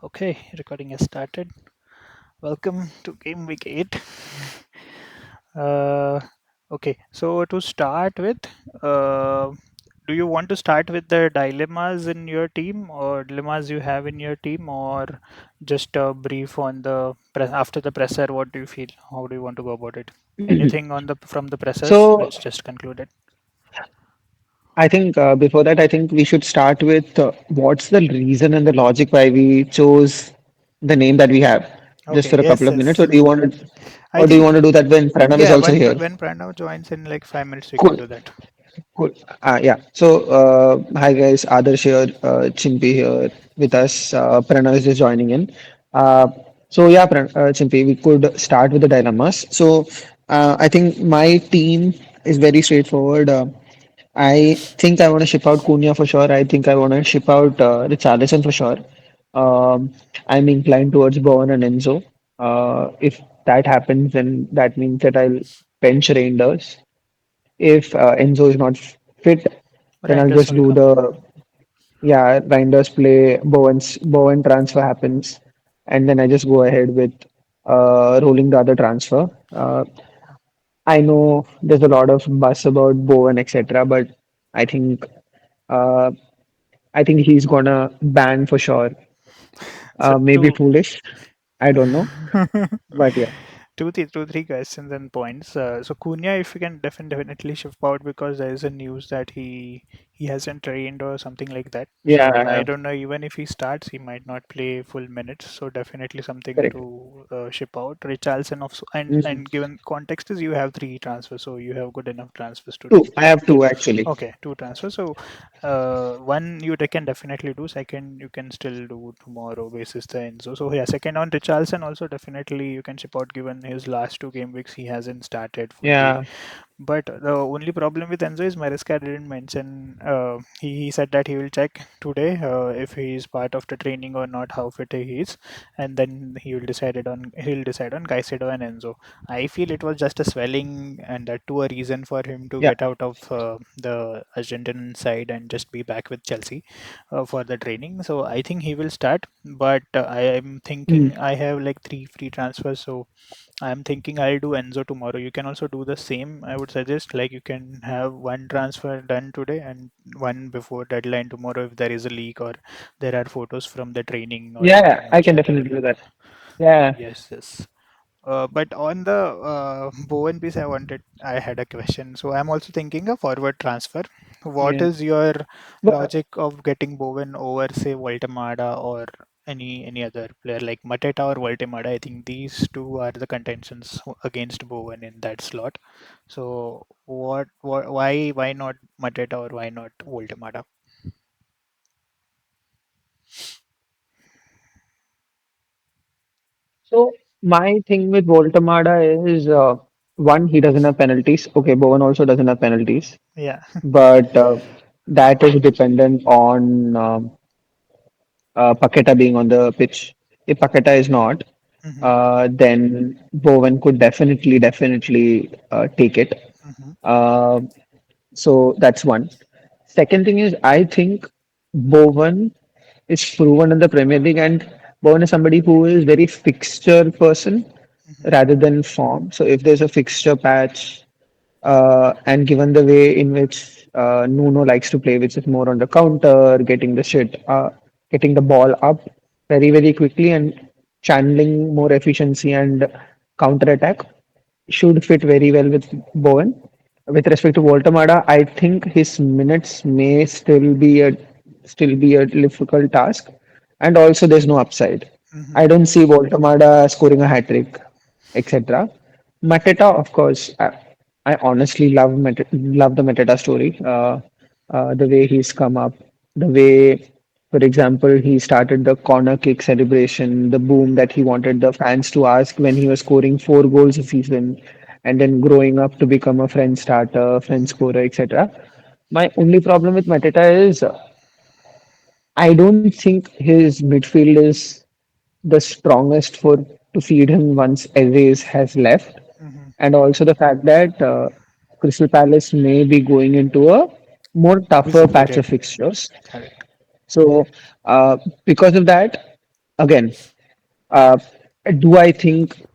Okay, recording has started. Welcome to Gameweek 8. Uh, okay, so to start with, uh, do you want to start with the dilemmas in your team or dilemmas you have in your team, or just a brief on the after the presser? What do you feel? How do you want to go about it? Anything on the from the pressers? So Let's just conclude it. I think before that, I think we should start with what's the reason and the logic why we chose the name that we have, just Okay, for a couple yes, of minutes, yes. I or do you think, want to do that when Pranav is yeah, also when here? when Pranav joins in like 5 minutes, we can Cool. do that. Cool. Yeah. So, hi guys, Adarsh here, Chimpy here with us. Pranav is just joining in. Uh, Chimpy, we could start with the dilemmas. So, I think my team is very straightforward. I think I want to ship out Cunha for sure. I think I want to ship out Richarlison for sure. I'm inclined towards Bowen and Enzo. If that happens, then that means that I'll bench Reinders. If Enzo is not fit, then I'll Reinders just will do come. the Reinders play Bowen transfer happens, and then I just go ahead with rolling the other transfer. I know there's a lot of buzz about Bowen, etc., but I think uh, I think he's gonna ban for sure. So Maybe two foolish. I don't know, but yeah, two, three questions and points. So Cunha, if you can definitely shift out because there is a news that he hasn't trained or something like that. So I yeah, don't know. Even if he starts, he might not play full minutes. So definitely something correct. to ship out. Richarlison also, Mhm. and given context is you have three transfers, so you have good enough transfers to Two. do. I have two actually. Okay, two transfers. So, one you can definitely do. Second, you can still do tomorrow basis the Enzo. So yeah, second on Richarlison also definitely you can ship out given his last two game weeks he hasn't started fully. Yeah, But the only problem with Enzo is Maresca didn't mention. He said that he will check today if he is part of the training or not, how fit he is, and then he'll decide on Caicedo and Enzo. I feel it was just a swelling and that too a reason for him to yeah, get out of the Argentinian side and just be back with Chelsea for the training. So I think he will start, but I am mm. thinking I have like three free transfers, so I'm thinking I'll do Enzo tomorrow. You can also do the same. I would suggest like you can have one transfer done today and one before deadline tomorrow if there is a leak or there are photos from the training or Yeah. something I which can are definitely do available. that. Yeah. Yes, yes. But on the Bowen piece, I had a question. So I'm also thinking a forward transfer. What Yeah. is your But logic of getting Bowen over, say, Voltemada or any other player like Mateta or Voltemada? I think these two are the contentions against Bowen in that slot. So why not Mateta or why not Voltemada? so my thing with Voltamada is one, he doesn't have penalties. Okay, Bowen also doesn't have penalties, Yeah. but that is dependent on Paqueta being on the pitch. If Paqueta is not, Hmm. then Bowen could definitely take it. Hmm. Uh, so that's one. Second thing is, I think Bowen is proven in the Premier League, and Bowen is somebody who is very fixture person Hmm. rather than form. So if there's a fixture patch, and given the way in which Nuno likes to play, which is more on the counter, getting the ball up very quickly and channeling more efficiency and counter attack, should fit very well with Bowen. With respect to Voltamada, I think his minutes may still be a difficult task, and also there's no upside. Hmm. I don't see Voltamada scoring a hat trick, etc. Mateta, of course, I honestly love the Mateta story. The way he's come up, the way, for example, he started the corner kick celebration, the boom that he wanted the fans to ask when he was scoring 4 goals a season, and then growing up to become a French starter, French scorer, etc. My only problem with Mateta is I don't think his midfield is the strongest for to feed him once Alves has left, Hmm. and also the fact that Crystal Palace may be going into a more tougher Busy patch of period. fixtures. Correct. So because of that, Again, uh, do I think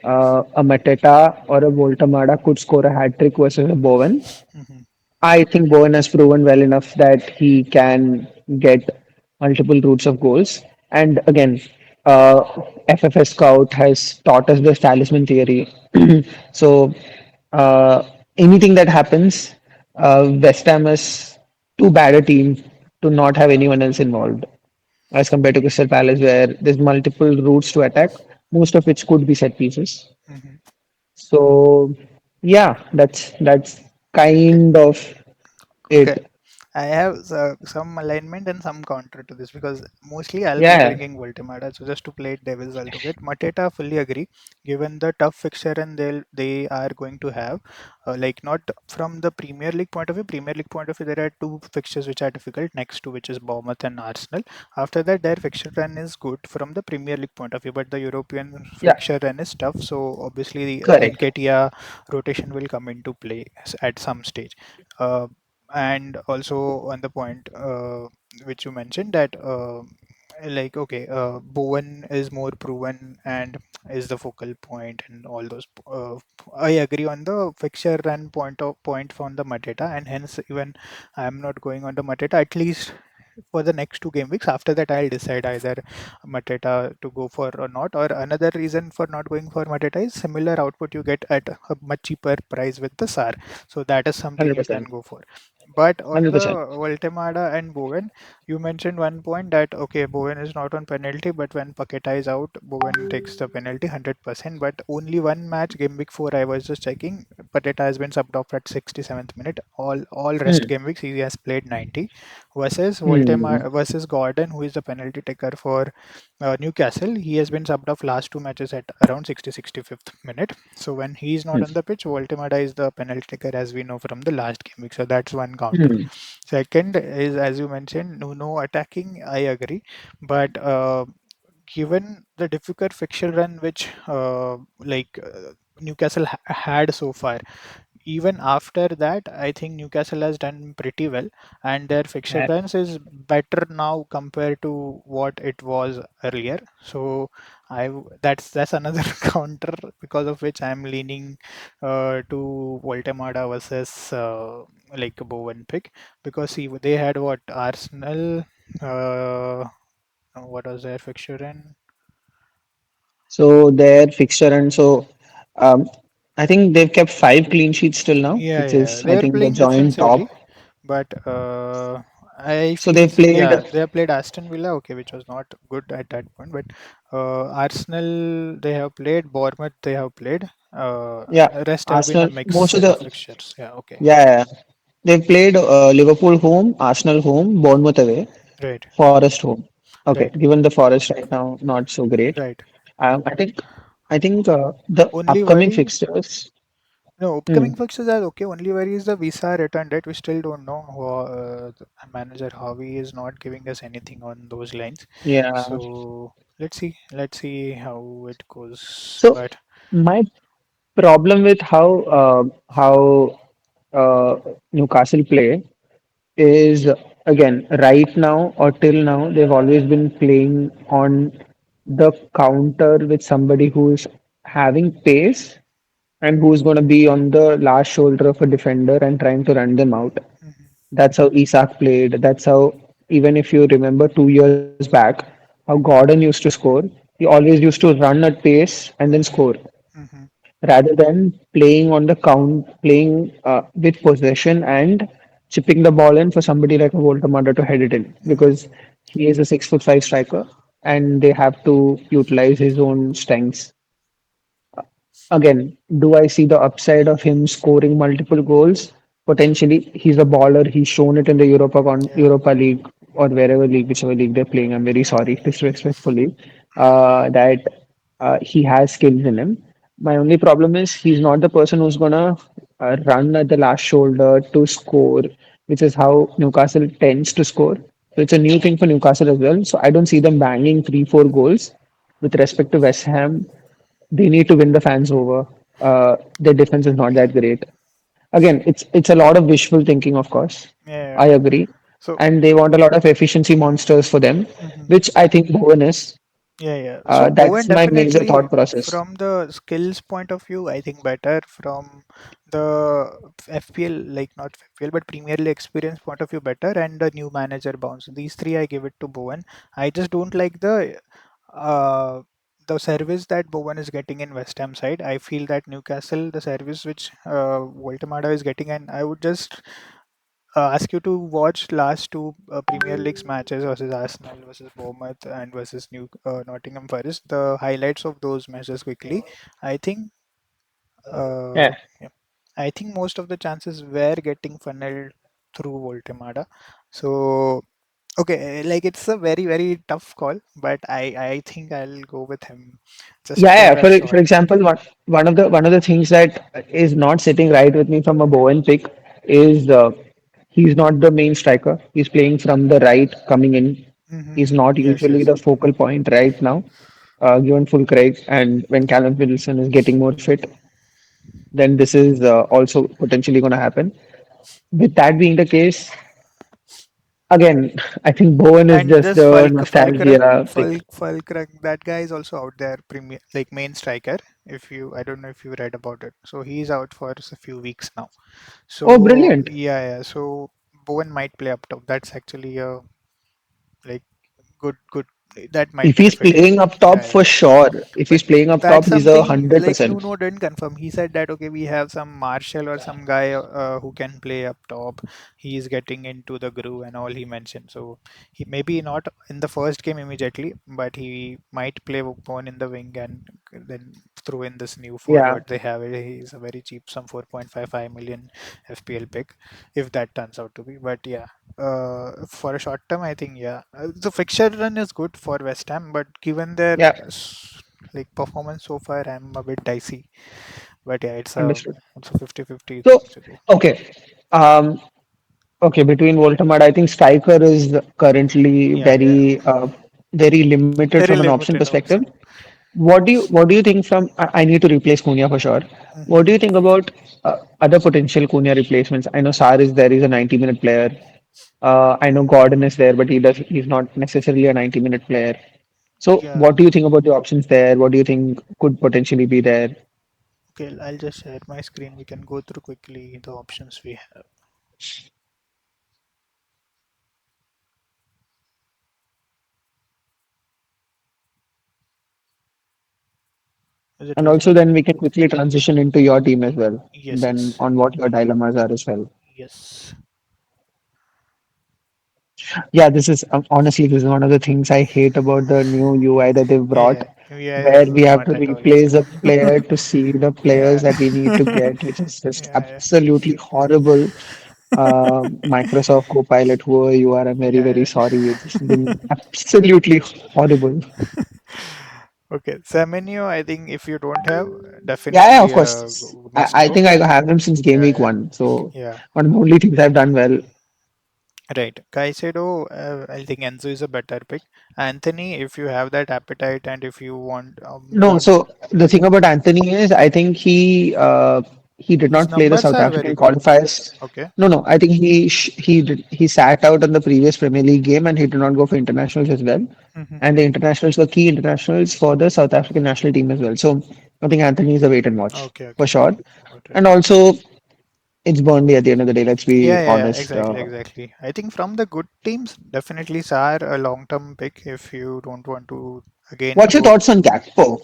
a Mateta or a Voltamada could score a hat trick versus a Bowen? Hmm. I think Bowen has proven well enough that he can get multiple routes of goals. And again, FFS Scout has taught us the talisman theory. So anything that happens, West Ham is too bad a team to not have anyone else involved, as compared to Crystal Palace, where there's multiple routes to attack, most of which could be set pieces. Hmm. So yeah, that's kind of Okay. it. I have some alignment and some counter to this because mostly I'll be Yeah, bringing Voltemada. So just to play it devil's advocate, Mateta fully agree. Given the tough fixture and they are going to have, like not from the Premier League point of view. Premier League point of view, there are two fixtures which are difficult next to which is Bournemouth and Arsenal. After that, their fixture run is good from the Premier League point of view, but the European yeah, fixture run is tough. So obviously, the correct. Nketiah rotation will come into play at some stage. Uh, and also on the point which you mentioned that like okay, Bowen is more proven and is the focal point and all those I agree on the fixture and point from the Mateta, and hence even I'm not going on the Mateta at least for the next two game weeks. After that, I'll decide either Mateta to go for or not. Or another reason for not going for Mateta is similar output you get at a much cheaper price with the SAR. So that is something you can 100%. go for. But on the 100%. Voltemada and Bowen, you mentioned one point that okay, Bowen is not on penalty, but when Paqueta is out, Bowen takes the penalty 100%. But only one match, game week 4, I was just checking, Paqueta has been subbed off at 67th minute. All rest Hmm. game weeks he has played 90 versus Hmm. versus Gordon, who is the penalty taker for Newcastle. He has been subbed off last two matches at around 65th minute. So when he is not Hmm. on the pitch, Voltemada is the penalty taker, as we know from the last game week. So that's one counter. Hmm. Second is, as you mentioned, no attacking. I agree, but given the difficult fixture run which Newcastle had so far, even after that, I think Newcastle has done pretty well, and their fixture Yeah. balance is better now compared to what it was earlier. So that's another counter because of which I'm leaning to Voltemada versus like Bowen pick, because see they had what Arsenal, what was their fixture in? So their fixture, and so um, I think they've kept 5 clean sheets till now, Yeah, which yeah, is they I are think the playing joint top. defensively. But I So feel, they've played, yeah, they have played Aston Villa, okay, which was not good at that point. But Arsenal, they have played. Bournemouth, they have played. yeah, Rest have been a Arsenal. mixed Most of set of the fixtures. Yeah, okay, yeah, yeah. They've played Liverpool home, Arsenal home, Bournemouth away, right, Forest home. Okay, right, given the Forest right now not so great. right. I think the Only upcoming worry, fixtures. no, Hmm, upcoming fixtures are okay. Only worry is the visa return date. We still don't know. The manager Harvey is not giving us anything on those lines. yeah. So let's see how it goes. So But my problem with how Newcastle play is, again, right now or till now they've always been playing on the counter with somebody who's having pace and who's going to be on the last shoulder of a defender and trying to run them out. mhm, That's how Isak played. That's how, even if you remember 2 years back, how Gordon used to score. He always used to run at pace and then score, mhm, rather than playing on the count, playing with possession and chipping the ball in for somebody like a Voltamada to head it in, mhm, because he is a 6'5" striker and they have to utilize his own strengths. Again, do I see the upside of him scoring multiple goals? Potentially, he's a baller. He's shown it in the yeah, Europa League or wherever league, whichever league they're playing. I'm very sorry, disrespectfully, that he has skills in him. My only problem is he's not the person who's gonna run at the last shoulder to score, which is how Newcastle tends to score. So it's a new thing for Newcastle as well. So I don't see them banging 3, 4 goals. With respect to West Ham, they need to win the fans over. Their defense is not that great. Again, it's a lot of wishful thinking, of course. yeah. I agree, So and they want a lot of efficiency monsters for them, mhm, which I think Bowen is. Yeah, yeah. So Bowen That's my major definitely, thought process. from the skills point of view, I think better. From the FPL, like not FPL, but Premier League experience point of view, better. And the new manager bounce. These three, I give it to Bowen. I just don't like uh, the service that Bowen is getting in West Ham side. I feel that Newcastle, the service which Voltemada is getting, and I would just ask you to watch last two Premier League's matches versus Arsenal, versus Bournemouth, and versus New Nottingham Forest. The highlights of those matches quickly. I think, Yeah, yeah, I think most of the chances were getting funneled through Voltemada. So okay, like it's a very very tough call, but I think I'll go with him just yeah, for yeah. a For short. example, one of the things that is not sitting right with me from a Bowen pick is he's not the main striker. He's playing from the right, coming in. He's not Yes, usually yes. the focal point right now, given full credit. And when Callum Wilson is getting more fit, then this is also potentially going to happen. With that being the case, again, I think Bowen is And just this the nostalgia pick. Fulkrug, that guy is also out there, premier like main striker. If you, I don't know if you read about it. So he's out for a few weeks now. Oh, So brilliant. yeah, yeah. So Bowen might play up top. That's actually a like good. That might If he's benefit him. playing up top Yeah, for yeah. sure, if But he's playing up top, that's he's a something hundred like percent. Nuno didn't confirm. He said that okay, we have some Marshall or some guy who can play up top. He is getting into the groove and all he mentioned. So he maybe not in the first game immediately, but he might play one in the wing and then throw in this new Yeah, forward they have. He's a very cheap, some 4.55 million FPL pick, if that turns out to be. But yeah, for a short term, I think yeah, the fixture run is good for West Ham, but given their yeah, like performance so far, I'm a bit dicey. But yeah, understood. it's a 50-50 So, thing to do. okay, um, okay, between Voltamad, I think striker is currently Yeah, yeah, very limited from very an option limited perspective. option. What do you think from? I need to replace Cunha for sure. What do you think about other potential Cunha replacements? I know Sar is there; he's a 90-minute player. I know Gordon is there, but he's not necessarily a 90-minute player. So, Yeah, what do you think about the options there? What do you think could potentially be there? okay, I'll just share my screen. We can go through quickly the options we have. Is it And also, visible? then we can quickly transition into your team as well. Yes, Then yes, on what your dilemmas are as well. yes. Yeah, this is one of the things I hate about the new UI that they've brought, Yeah, yeah, where is we have not to at all replace good. a player to see the players Yeah, that we need to get, which is just yeah, absolutely horrible. Microsoft Copilot, whoever you are, I'm very, very yeah, sorry. It's just been absolutely horrible. yeah. Okay, Semenyo, I think if you don't have, Yeah, yeah, of definitely course. must I go. think I have him since game Yeah, week yeah, one. So yeah. one of the only things I've done well. Right. Caicedo, I think Enzo is a better pick. Anthony, if you have that appetite and if you want, No, don't, so the thing about Anthony is I think he did his not play the numbers South are very African good. qualifiers. Okay. No, no, I think he sat out on the previous Premier League game and he did not go for internationals as well. And the internationals were key internationals for the South African national team as well. So I think Anthony is a wait and watch Okay, for okay. sure. Got it. And also it's Burnley at the end of the day. Let's be Yeah, honest. exactly, exactly. I think from the good teams, definitely Sar a long-term pick if you don't want to again What's your go. thoughts on Gakpo?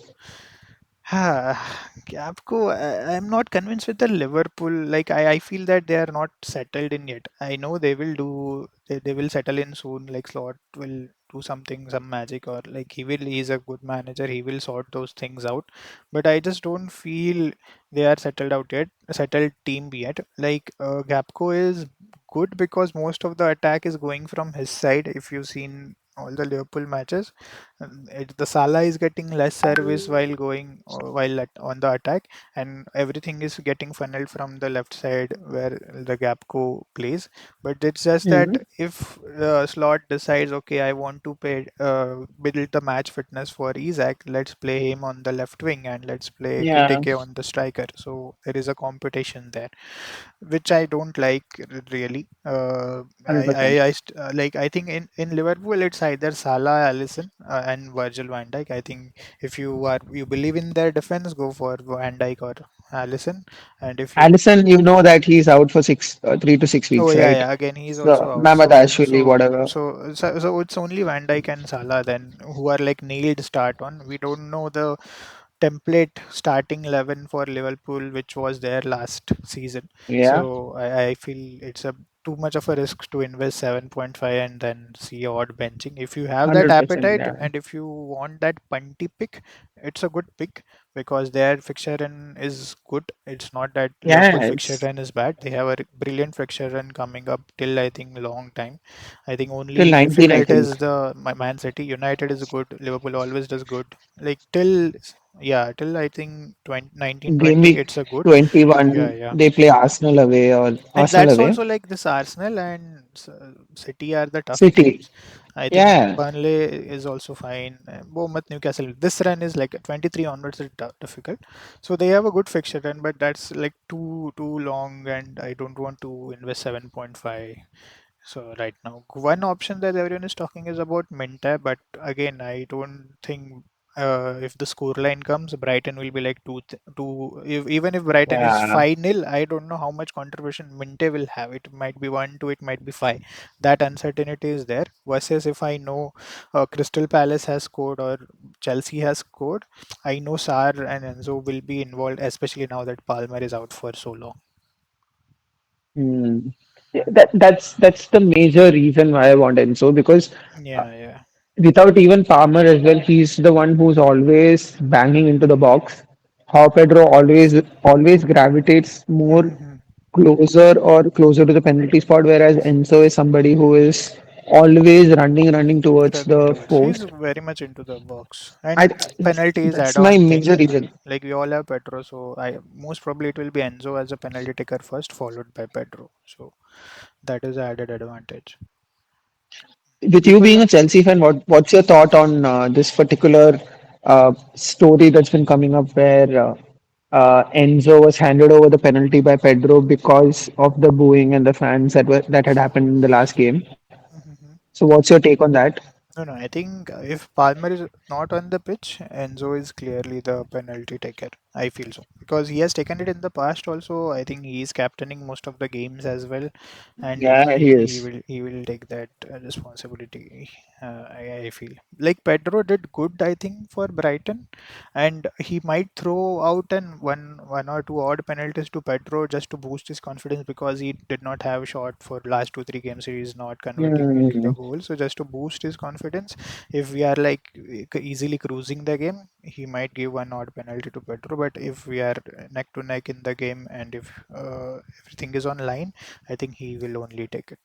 Capco, I'm not convinced with the Liverpool. Like I feel that they are not settled in yet. I know they will do. They will settle in soon. Like Slot will do something, some magic, or like he will. He's a good manager. He will sort those things out. But I just don't feel they are settled out yet. Settled team yet. Like Gapco is good because most of the attack is going from his side. If you've seen all the Liverpool matches, the Salah is getting less service while going on the attack, and everything is getting funneled from the left side where the Gapco plays. But it's just that Mhm. if the slot decides, okay, I want to build the match fitness for Isaac, let's play him on the left wing and let's play Yeah, Kiteke on the striker. So there is a competition there, which I don't like really. hundred percent. Like I think in Liverpool it's either Salah, Alisson, and Virgil van Dijk. I think if you believe in their defense, go for Van Dijk or Alisson. And if you Allison, you know that he's out for 3 to 6 weeks, Oh yeah, right? yeah. Again, he's also So out. Mamadashvili, whatever. So it's only Van Dijk and Salah then who are like nailed start on. We don't know the template starting 11 for Liverpool, which was there last season. Yeah, So I feel it's a too much of a risk to invest 7.5 and then see odd benching. If you have that 100%. appetite Yeah. and if you want that punty pick, it's a good pick because their fixture run is good. It's not that Yeah, Liverpool fixture it's run is bad. They have a brilliant fixture run coming up till I think long time. I think till only 19, I difficult think. is the Man City. United is good. Liverpool always does good. Like till yeah, till I think 20, Game 1920, week it's a good. Yeah, 21, yeah. they play Arsenal away or And Arsenal that's away. also like this Arsenal and City are the tough City. games. I think Yeah. Burnley is also fine. Bournemouth, Newcastle. This run is like 23 onwards is difficult. So they have a good fixture run, but that's like too long, and I don't want to invest 7.5. So right now, one option that everyone is talking is about Minta, but again, I don't think if the score line comes, Brighton will be like two. Even if Brighton is Yeah. 5-0, I don't know how much contribution Minte will have. It might be 1-2, it might be 5. That uncertainty is there. Versus if I know Crystal Palace has scored or Chelsea has scored, I know Sar and Enzo will be involved, especially now that Palmer is out for so long. Hmm. Yeah, that's the major reason why I want Enzo because uh, Yeah, yeah. without even Palmer as well, he's the one who's always banging into the box. How Pedro always gravitates more closer to the penalty spot, whereas Enzo is somebody who is always running towards Running the towards. He's post. very much into the box. I And penalties that's my add-on major thing. reason. Like we all have Pedro, so I most probably it will be Enzo as a penalty taker first, followed by Pedro. So that is the added advantage. With you People, being a Chelsea fan, what's your thought on this particular story that's been coming up where Enzo was handed over the penalty by Pedro because of the booing and the fans that had happened in the last game? So what's your take on that? no, no. I think if Palmer is not on the pitch, Enzo is clearly the penalty taker. I feel so because he has taken it in the past. Also, I think he is captaining most of the games as well, and Yeah, he is. he will take that responsibility. I feel like Pedro did good. I think for Brighton, and he might throw out an one or two odd penalties to Pedro just to boost his confidence because he did not have shot for last 2 3 games. He is not converting into the Hmm. goal. So just to boost his confidence, if we are like easily cruising the game, he might give one odd penalty to Pedro. But if we are neck to neck in the game and if everything is on line, I think he will only take it.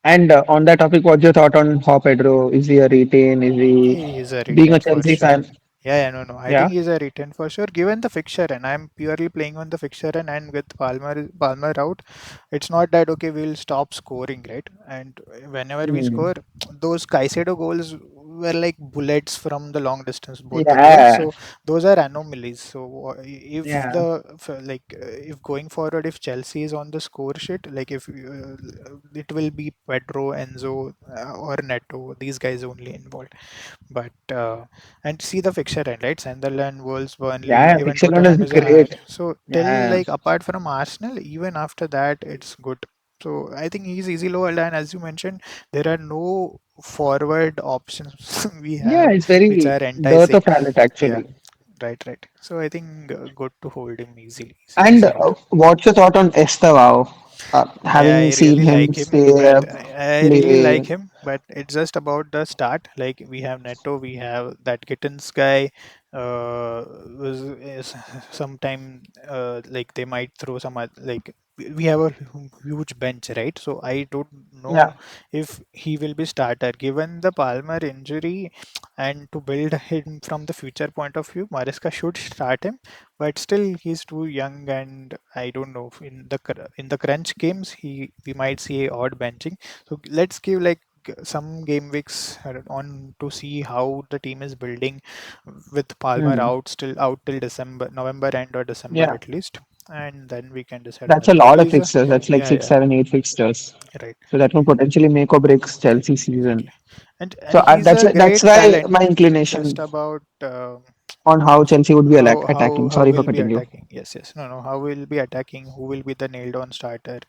And on that topic, what's your thought on how Pedro? Is he a retain? Is he He is a being a return for Chelsea sure. fan? Yeah, yeah, no, no. I Yeah. think he's a return for sure. Given the fixture, and I'm purely playing on the fixture and with Palmer out, it's not that okay. We'll stop scoring, right? And whenever we Hmm. score, those Caicedo goals were like bullets from the long distance, both the goals. Yeah. So those are anomalies. So if Yeah. if going forward, if Chelsea is on the score sheet, like if it will be Pedro, Enzo, or Neto, these guys only involved. But and see the fixture end, right? Sunderland, Wolves, Burnley, Yeah. even Pixel is Tottenham is a great. hard. So till Yeah. like apart from Arsenal, even after that, it's good. So I think he's easy low, and as you mentioned, there are no forward options we Yeah, have it's which very are dearth enticing. of talent Yeah, actually. right, right. So I think good to hold him And easily. what's your thought on Estavao? Having I seen really him like him, stay but up, I really like play. him, but it's just about the start. Like we have Neto, we have that Gittins guy. Is sometime like they might throw some like we have a huge bench, right? So I don't know Yeah. if he will be starter given the Palmer injury, and to build him from the future point of view, Maresca should start him, but still he's too young, and I don't know in the in the crunch games we might see a odd benching. So let's give like some game weeks on to see how the team is building with Palmer Hmm. out still out till December, November end or December Yeah. at least. and then we can decide on That's it. a But lot of these are, fixtures. That's like yeah, six, yeah, 7, 8 fixtures. right, So that can potentially make or break Chelsea season. exactly. And So he's a that's great why talent. my It's just inclination about on how Chelsea would be attacking. how Sorry for will be cutting you. attacking. Yes, yes. No, no. How will be attacking? Who will be the nailed on starter?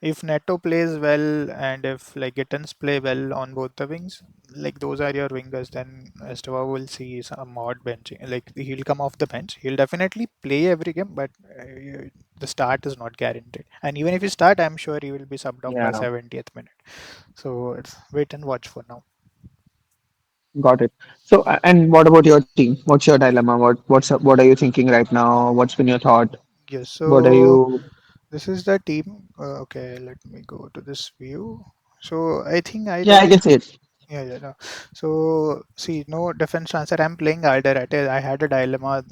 If Neto plays well and if like Gittins play well on both the wings, like those are your wingers, then Esteva will see some odd benching. Like he'll come off the bench. He'll definitely play every game, but the start is not guaranteed. And even if he start, I'm sure he will be subbed off by Yeah, 70th minute. So it's wait and watch for now. got it. So and what about your team? What's your dilemma? What are you thinking right now? What's been your thought? Yes. What are So you? this is the team. Okay, let me go to this view. So I think I Yeah, I don't. can say it. Yeah, yeah, no. So, see, no defense transfer. I'm playing Alderete. I had a dilemma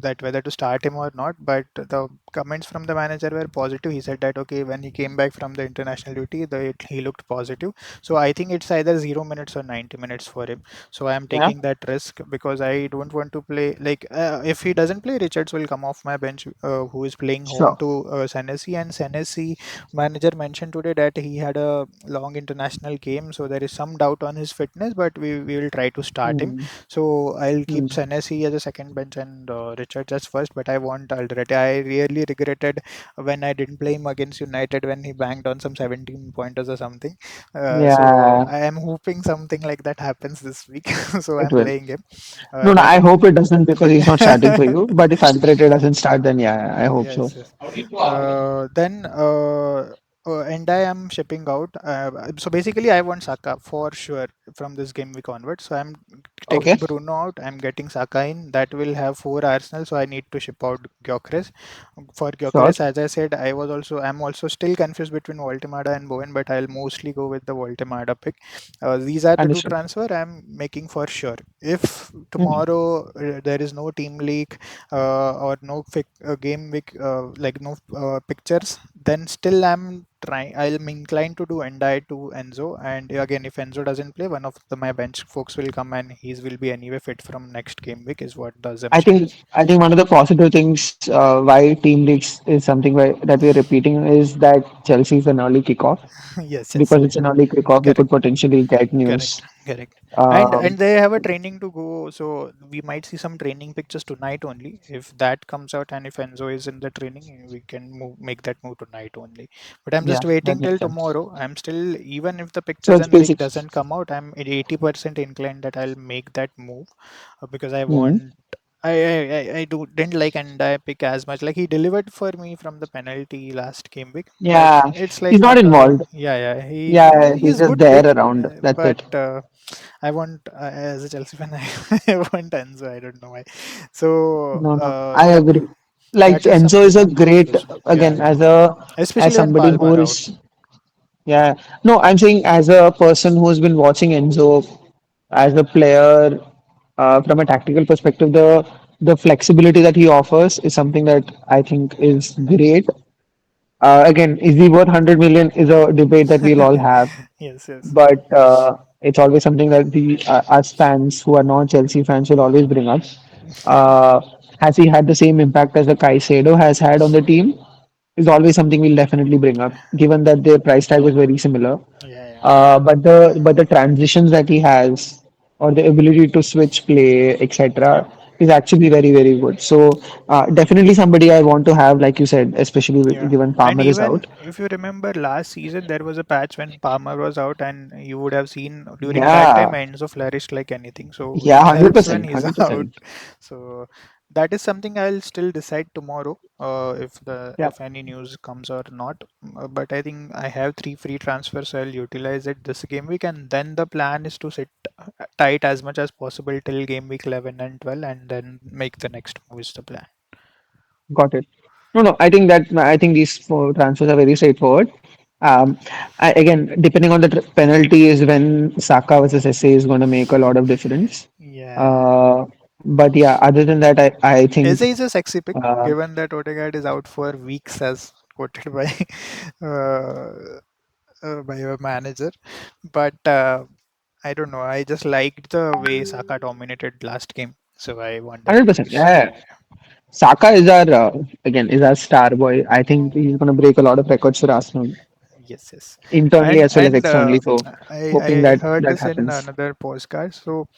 that whether to start him or not, but the comments from the manager were positive. He said that, okay, when he came back from the international duty, he looked positive. So, I think it's either 0 minutes or 90 minutes for him. So, I'm Yeah. taking that risk because I don't want to play. Like, if he doesn't play, Richards will come off my bench, who is playing home Sure. to Senesi. And Senesi manager mentioned today that he had a long international game, so there is some doubt on his fitness, but we will try to start him. Mm, So I'll keep mm. Senesi as a second bench and Richard as first, but I want Alderete. I really regretted when I didn't play him against United when he banged on some 17 pointers or something. So Yeah, I am hoping something like that happens this week. So it I'm will. playing him. No, no, But I hope it doesn't because he's not starting for you. But if Alderete doesn't start, then yeah, I hope so. yes, yes. Then and I am shipping out. So basically, I want Saka for sure from this game week onwards. So I'm taking Okay, Bruno out. I'm getting Saka in. That will have four Arsenal. So I need to ship out Gyökeres. For sure. Gyökeres, as I said, I'm also still confused between Voltemada and Bowen, but I'll mostly go with the Voltemada pick. These are the two Understood. transfer I'm making for sure. If Mhm. tomorrow there is no team league or no game week like no pictures, then still I'm inclined to do Endai to Enzo, and again if Enzo doesn't play, one of my bench folks will come and he will be anyway fit from next game week is what the assumption is. I think one of the positive things why team leagues is something that we are repeating is that Chelsea is an early kickoff. Yes, yes, Because it's an early kickoff, we correct. could potentially get Correct, news. correct. And Um, they have a training to go, so we might see some training pictures tonight only. If that comes out and if Enzo is in the training, we can make that move tonight only. But I'm just yeah, that waiting till makes sense. tomorrow. I'm still even if the So pictures it's and leak basic. doesn't come out, I'm 80% inclined that I'll make that move because I Hmm. want. I do didn't like and I pick as much like he delivered for me from the penalty last game week, but Yeah, it's he's like not not a involved. yeah, yeah, Yeah, he's he's just good there pick, around. That's but it. I want as a Chelsea fan, I want Enzo. I don't know why. So No, no, I agree. Like that is Enzo is something a I'm great, confused. Yeah, again, yeah. as Especially when somebody Palmer who out. is, yeah. No, I'm saying as a person who has been watching Enzo as a player, from a tactical perspective, the flexibility that he offers is something that I think is great. Again, is he worth 100 million is a debate that we'll all have. Yes, yes. But it's always something that the us fans who are not Chelsea fans will always bring up. Uh, has he had the same impact as the Caicedo has had on the team? Is always something we'll definitely bring up, given that their price tag was very similar. Yeah, yeah. But the transitions that he has, or the ability to switch play, Yep. etc., is actually very very good. So definitely somebody I want to have, like you said, especially Yeah. given And Palmer is even out. if you remember last season, there was a patch when Palmer was out, and you would have seen during that time Yeah, Enzo flourished like anything. So yeah, it hundred helps when percent, he's 100%. out. So that is something I'll still decide tomorrow, Yeah, if any news comes or not. But I think I have three free transfers, so I'll utilize it this game week, and then the plan is to sit tight as much as possible till game week 11 and 12, and then make the next move is the plan. got it. No, no, I think these four transfers are very straightforward. Again, depending on the penalty is when Saka versus SA is going to make a lot of difference. Yeah. Uh, but yeah, other than that, I Eze think is a sexy pick, uh, given that Odegaard is out for weeks, as quoted uh, by a manager. But I don't know. I just liked the way Saka dominated last game, so I want that 100%. piece. Yeah, Saka is our again is our star boy. I think he's going to break a lot of records for Arsenal, Yes, yes. internally And as well as externally. So I hoping that heard that this in happens. another postcard. So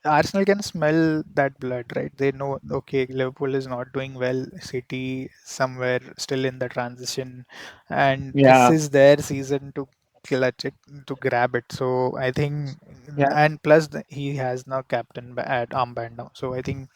Arsenal can smell that blood, right? They know, okay, Liverpool is not doing well. City somewhere still in the transition, and this Yeah, is their season to clutch it, to grab it. So I think, yeah, and plus he has now captain at armband now. So I think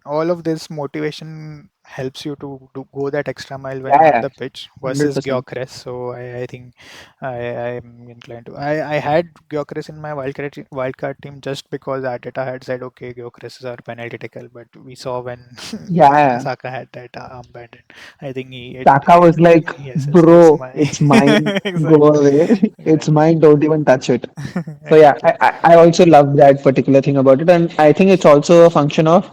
all of this motivation helps you to go that extra mile when yeah, on yeah, the pitch hundred versus percent. Gyökeres. So I think I'm inclined to. I had Gyökeres in my wildcard team just because Arteta had said, okay, Gyökeres is our penalty tackle, but we saw when Yeah, Saka had that armband. And I think Saka was like, yes, yes, it's bro, my it's mine. Go exactly, away. It's exactly, mine. Don't even touch it. So yeah, exactly. I also love that particular thing about it, and I think it's also a function of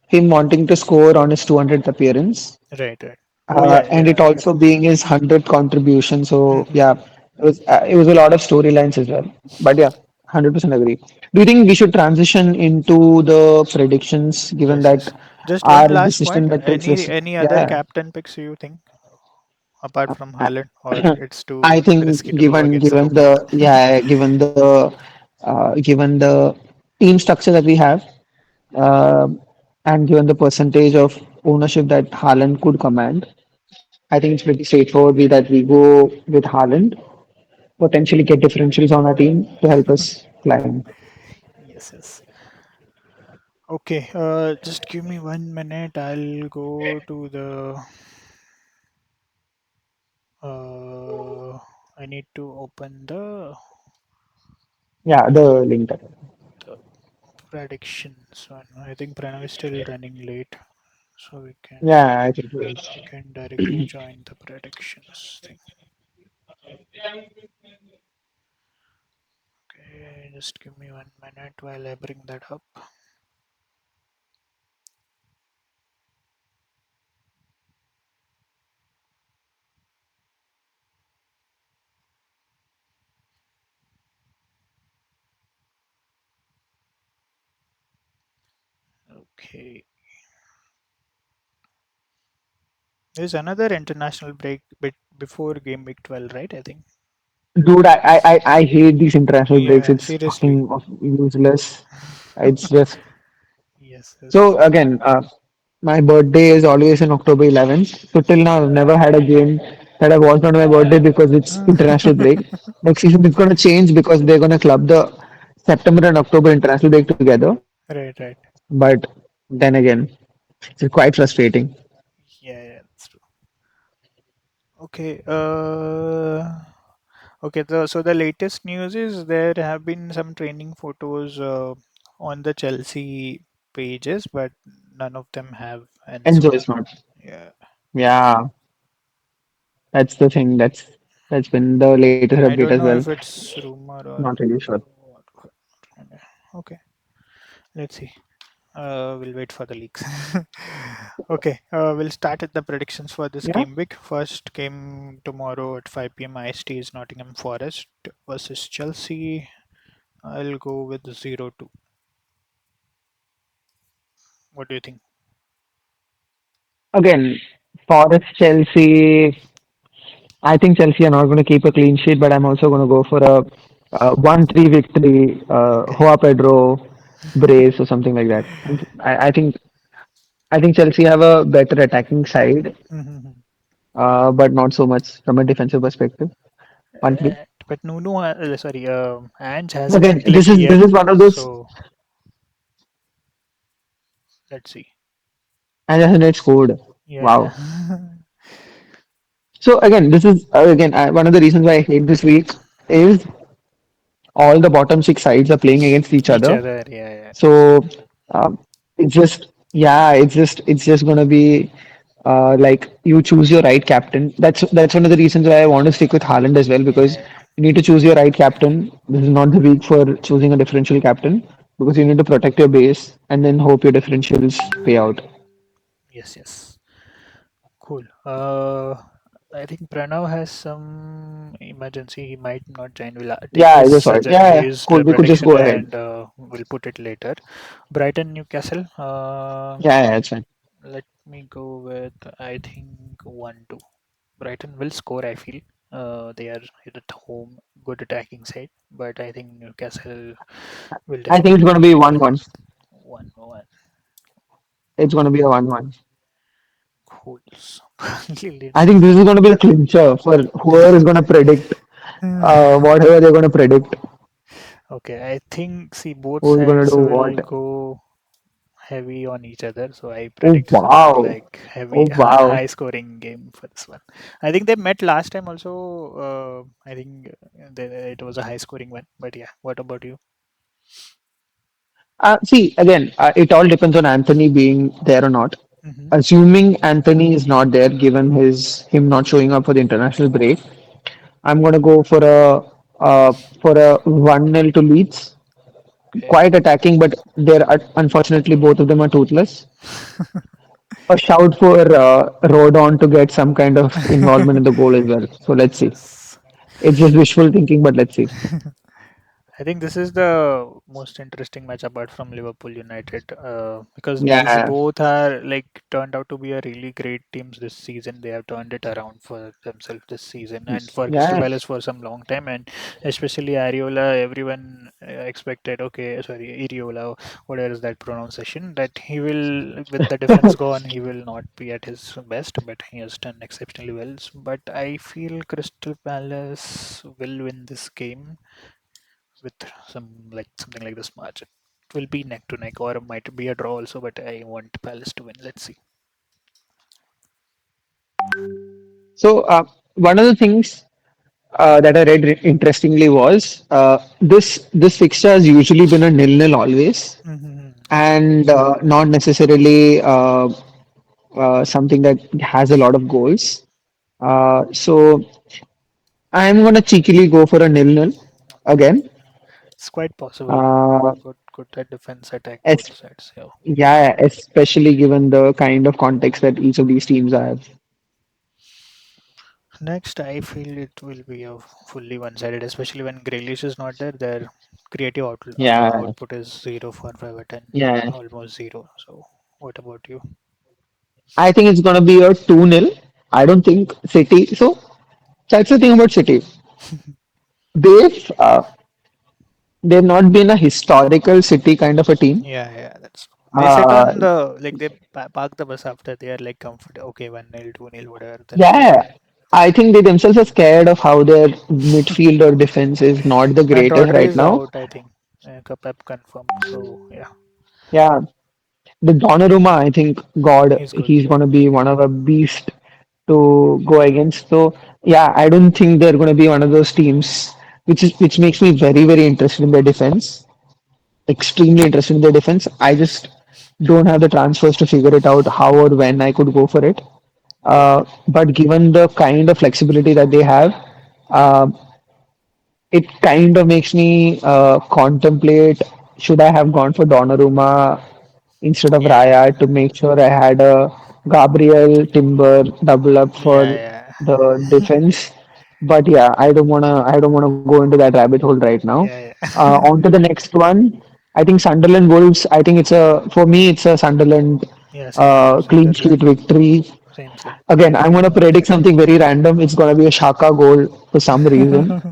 him wanting to score on his 200th appearance, Right, right. Oh yeah, and it yeah. also being his 100th contribution. So Mhm. yeah, it was a lot of storylines as well. But yeah, 100% agree. Do you think we should transition into the predictions, given Yes, yes. that Just one our last decision point. metrics is Any other yeah. captain picks you think apart from I Haaland, or it's I too think risky to go against given Liverpool? the yeah given the team structure that we have, uh, and given the percentage of ownership that Haaland could command, I think it's pretty straightforward that we go with Haaland, potentially get differentials on our team to help us climb. Yes, yes. Okay, just give me 1 minute. I'll go to the. I need to open Yeah, the link. the predictions one. I think Pranav is still running late, so Yeah, I think it is. we can directly join the predictions thing. Okay, just give me 1 minute while I bring that up. Okay, there's another international break bit before game week 12, right? I think. Dude, I hate these international breaks. Yeah, It's seriously. fucking useless. It's just Yes, so yes. again. My birthday is always in October 11th. So till now, I've never had a game that I watched on my birthday because it's international break. Next season, it's going to change because they're going to club the September and October international break together. Right, right. But then again, it's quite frustrating. Yeah, yeah, that's true. Okay. Okay. So the latest news is there have been some training photos on the Chelsea pages, but none of them have Enzo Enzo. is not. Yeah. Yeah, that's the thing. That's been the latest update I as don't well. know if it's rumor Not or really sure. what. Okay. Let's see. We'll wait for the leaks. Okay, we'll start at the predictions for this Yeah. game week. First game tomorrow at 5 p.m. IST is Nottingham Forest versus Chelsea. I'll go with 0-2. What do you think? Again, Forest Chelsea. I think Chelsea are not going to keep a clean sheet, but I'm also going to go for a 1-3 victory, Okay. Joao Pedro brace or something like that. I think Chelsea have a better attacking side, Mhm. but not so much from a defensive perspective. 1-3. But Nuno, sorry, Ange hasn't Again, clicked this yet. is one of those, So let's see. and hasn't scored. Yeah. Wow. So again, this is again one of the reasons why I hate this week is all the bottom six sides are playing against each Each other. other. Yeah, yeah. So it's just yeah, it's just gonna be like you choose your right captain. That's one of the reasons why I want to stick with Haaland as well because Yeah. you need to choose your right captain. This is not the week for choosing a differential captain because you need to protect your base and then hope your differentials pay out. Yes, yes. Cool. I think Pranav has some emergency. He might not join. We'll take Yeah, I his just saw it. Yeah, yeah, cool. We could just prediction go ahead. and we'll put it later. Brighton, Newcastle. Yeah, yeah, it's fine. Let me go with, I think, 1-2. Brighton will score, I feel. They are at home, good attacking side, but I think Newcastle will I think it's definitely going to be 1-1. 1-1. It's going to be a 1-1. Goals. I Let's think see. this is going to be the clincher for whoever is going to predict whatever they're going to predict. Okay, I think, see, both Who's going to sides do will what? go heavy on each other, so I Oh predict something wow! like heavy, Oh wow! high scoring game for this one. I think they met last time also. I think it was a high scoring one, but yeah, what about you? See, again, it all depends on Anthony being there or not. Hmm. Assuming Anthony is not there, given him not showing up for the international break, I'm gonna go for a 1-0 to Leeds. Okay. Quite attacking, but they're unfortunately both of them are toothless. A shout for Rodon to get some kind of involvement in the goal as well. So let's see. Yes. It's just wishful thinking, but let's see. I think this is the most interesting match apart from Liverpool United, because these Yeah. both are like turned out to be a really great teams this season. They have turned it around for themselves this season and for Crystal Yeah. Palace for some long time, and especially Areola. Everyone expected, okay, sorry, Areola, whatever is that pronunciation, that he will, with the defense gone, he will not be at his best, but he has done exceptionally well. But I feel Crystal Palace will win this game with something like this margin. It will be neck to neck, or it might be a draw also. But I want Palace to win. Let's see. So one of the things that I read interestingly was this fixture has usually been a nil-nil always, Okay. and not necessarily something that has a lot of goals. So I'm gonna cheekily go for a nil-nil again. It's quite possible. Uh, Good at defense attack both es- sides. Yeah. yeah, especially given the kind of context that each of these teams have. Next, I feel it will be a fully one-sided, especially when Grealish is not there. Their creative Yeah, output is 0 for 5 or 10, yeah. almost zero. So, what about you? I think it's gonna be a 2-0. I don't think City. So that's the thing about City. They've uh, they've not been a historical City kind of a team. Yeah, yeah, that's. They sit Uh, on the they park the bus after they are like comfort. Okay, 1-0, 2-0, whatever. Then they sit. yeah, I think they themselves are scared of how their midfield or defense is not the And greatest Rodri right is now. out, I think. Pep confirmed. So yeah, Yeah, the Donnarumma, I think, God, he's good. he's Yeah. gonna be one of a beast to go against. So yeah, I don't think they're gonna be one of those teams, which makes me very very interested in their defense. Extremely interested in their defense. I just don't have the transfers to figure it out how or when I could go for it. But given the kind of flexibility that they have, uh, it kind of makes me contemplate should I have gone for Donnarumma instead of Yeah, Raya to make sure I had a Gabriel Timber double up for yeah, the defense. But yeah, I don't wanna go into that rabbit hole right now. yeah, On yeah. to the next one. I think Sunderland Wolves. I think it's a for me it's a Sunderland Yeah, same. clean sheet Sunderland. victory. Same. Again, I'm gonna predict something very random. It's gonna be a Shaka goal for some reason.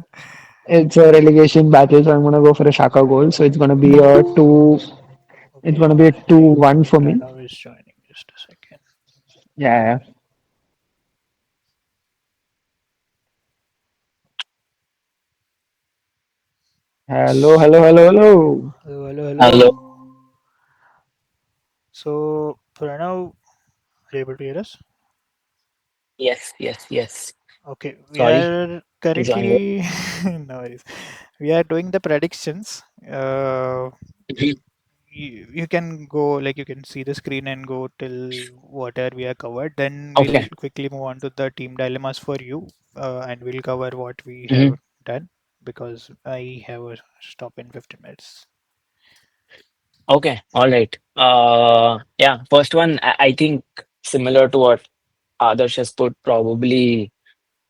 It's a relegation battle, so I'm gonna go for a Shaka goal. So it's gonna be a two. It's Okay, gonna be a I think 2-1 for me. Pranav is joining. Just a second. Yeah. Hello, hello, hello, hello. Hello, hello, Hello. hello. So Pranav, are you able to hear us? Yes. Okay, we Sorry are to join it. currently no worries. We are doing the predictions. Mhm. You can go, like, you can see the screen and go till whatever we are covered, then we'll Okay. quickly move on to the team dilemmas for you, and we'll cover what we Hmm. have done because I have a stop in 15 minutes. Okay. All right. Yeah. First one, I think similar to what Adarsh has put, probably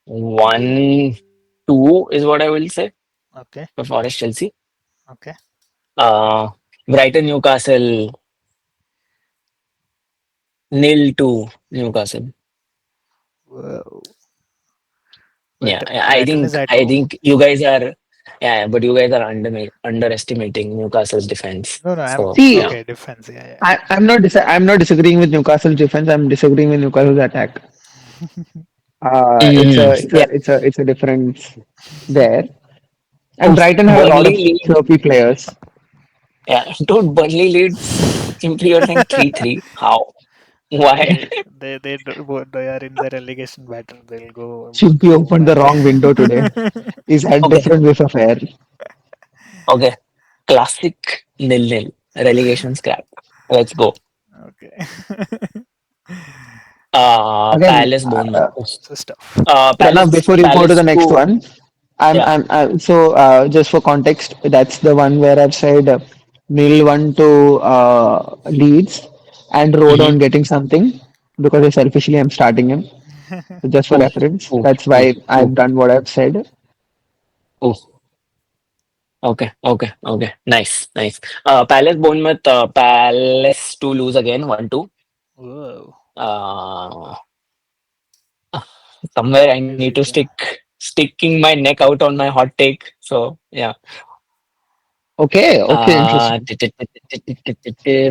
1-2 is what I will say Okay. for Forest Chelsea. Okay. Uh, Brighton Newcastle. Nil to Newcastle. Whoa. But Yeah, Brighton is at I home. think you guys are, yeah, but you guys are underestimating Newcastle's defense. No, no, I'm So See, yeah. okay. Defense, yeah, I'm not disagreeing with Newcastle's defense. I'm disagreeing with Newcastle's attack. Mm, yeah, It's a difference there. And oh, Brighton have a lot Burnley of lead. chirpy players. Yeah, dude, Burnley leads. Simply you're saying 3-3. How? Why? they are in the relegation battle. They'll go both Chimpy go opened the back. wrong window today. He's had Okay, different ways of air. okay. Classic 0-0. Relegation scrap. Let's go. Okay. Again, Palace Bournemouth. So stuff. Pranav, before you go to the Palace next to one, yeah. just for context, that's the one where I've said nil one to Leeds and rode Mm-hmm. on getting something because I selfishly am starting him. So just for Oh, reference, oh, that's oh, why oh, I've done what I've said. oh. Okay, okay, okay. Nice, nice. Palace Bournemouth. Palace to lose again 1-2. Whoa. Uh, somewhere I need to Easy. sticking my neck out on my hot take. So yeah. Okay, interesting.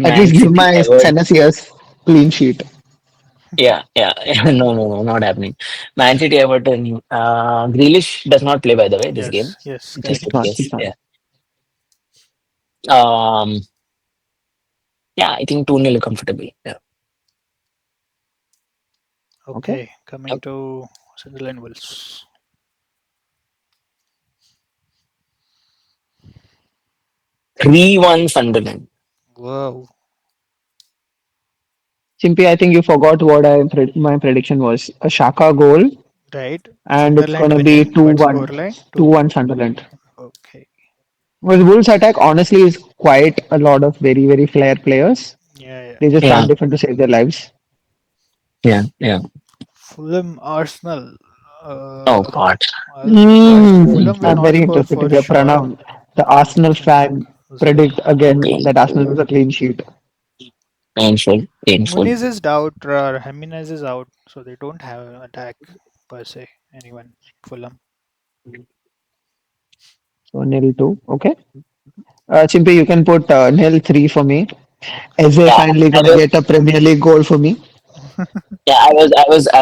At Man least give City my Everton. Senesius clean sheet. Yeah, yeah, yeah. No, no, no, not happening. Man City Everton. Grealish does not play by the way this game. Yes, yes, Just He's in correct. not. case. He's not. Yeah. Um. Yeah, I think 2-0 comfortably. Yeah. Okay. Okay, coming to Sunderland Wolves. 3-1 Sunderland. Whoa. Chimpy, I think you forgot what my prediction was. A Shaka goal, Right. and it's Sunderland gonna be winning. What 2-1. scoreline? 2-1 2-1. Sunderland. Okay. Well, Wolves attack honestly is quite a lot of very flair players. Yeah, yeah. They just Yeah, can't defend to save their lives. yeah, yeah. Fulham Arsenal. Oh Uh, God. Fulham will I'm not very score interested to for hear sure. Pranav, the I'll Arsenal fan, Zula. predict again that Arsenal was a clean sheet. Painful, painful. Muniz is out. Jimenez is out, so they don't have an attack per se. Anyone? Fulham. So nil 2. Okay. Chimpy, you can put nil 3 for me. Eze Yeah, finally I gonna was. get a Premier League goal for me. Yeah, I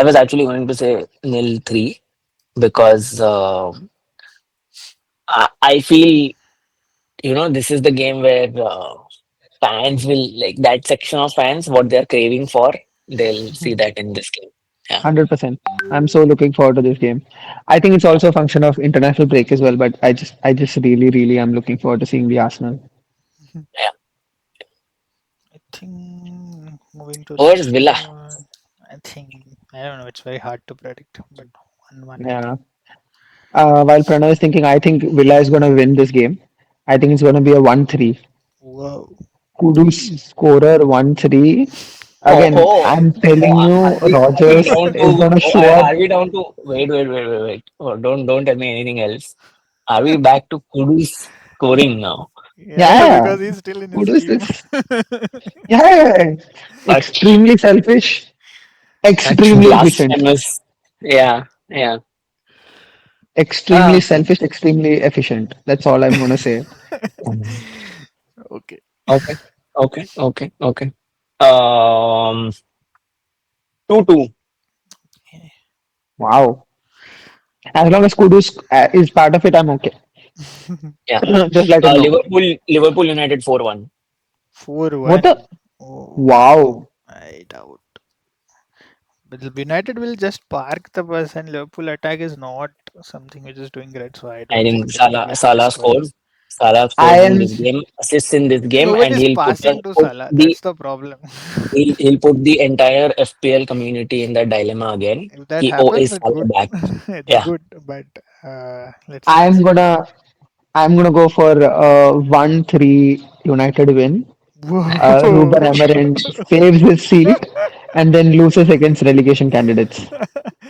was actually going to say 0-3 because I feel this is the game where fans will like that section of fans what they're craving for. They'll see that in this game. Yeah, 100%. I'm so looking forward to this game. I think it's yeah, also a function of international break as well, but I just really am looking forward to seeing the Arsenal. yeah. I think moving to Where's next Villa? one. I think I don't know. It's very hard to predict, but 1-1. I Yeah. think. While Pranav is thinking, I think Villa is going to win this game. I think it's going to be a 1-3. Whoa. Kudus scorer 1-3. Oh, Again, oh, I'm telling you, are we Rogers down is to? going to Oh, show up. are we down to? Wait. Oh, don't tell me anything else. Are we back to Kudus scoring now? Yeah, Yeah. because he's still in his Kudus team. is, yeah, But extremely selfish, that extremely efficient. blasphemous. Yeah, yeah. Extremely Ah, selfish, extremely efficient. That's all I'm going to say. Okay. okay, okay. Um, 2-2. Wow. As long as Kudus is part of it, I'm okay. Yeah. Just let him know. Liverpool United 4-1. What 4-1. the? Oh, Wow. I doubt. But United will just park the bus, and Liverpool attack is not something which is doing great, so I I don't think think they will be high Salah scoring. scores. Salah I scores in am. this game, assists in this game, Nobody and is passing to put Salah. the That's the problem. he'll put the entire FPL community in that dilemma again. If that He happens, is it's Salah good. back. It's Yeah. good, but let's I'm see. gonna. I'm gonna go for 1-3 United win. Ruben Whoa. Amorim saves his seat and then loses against relegation candidates.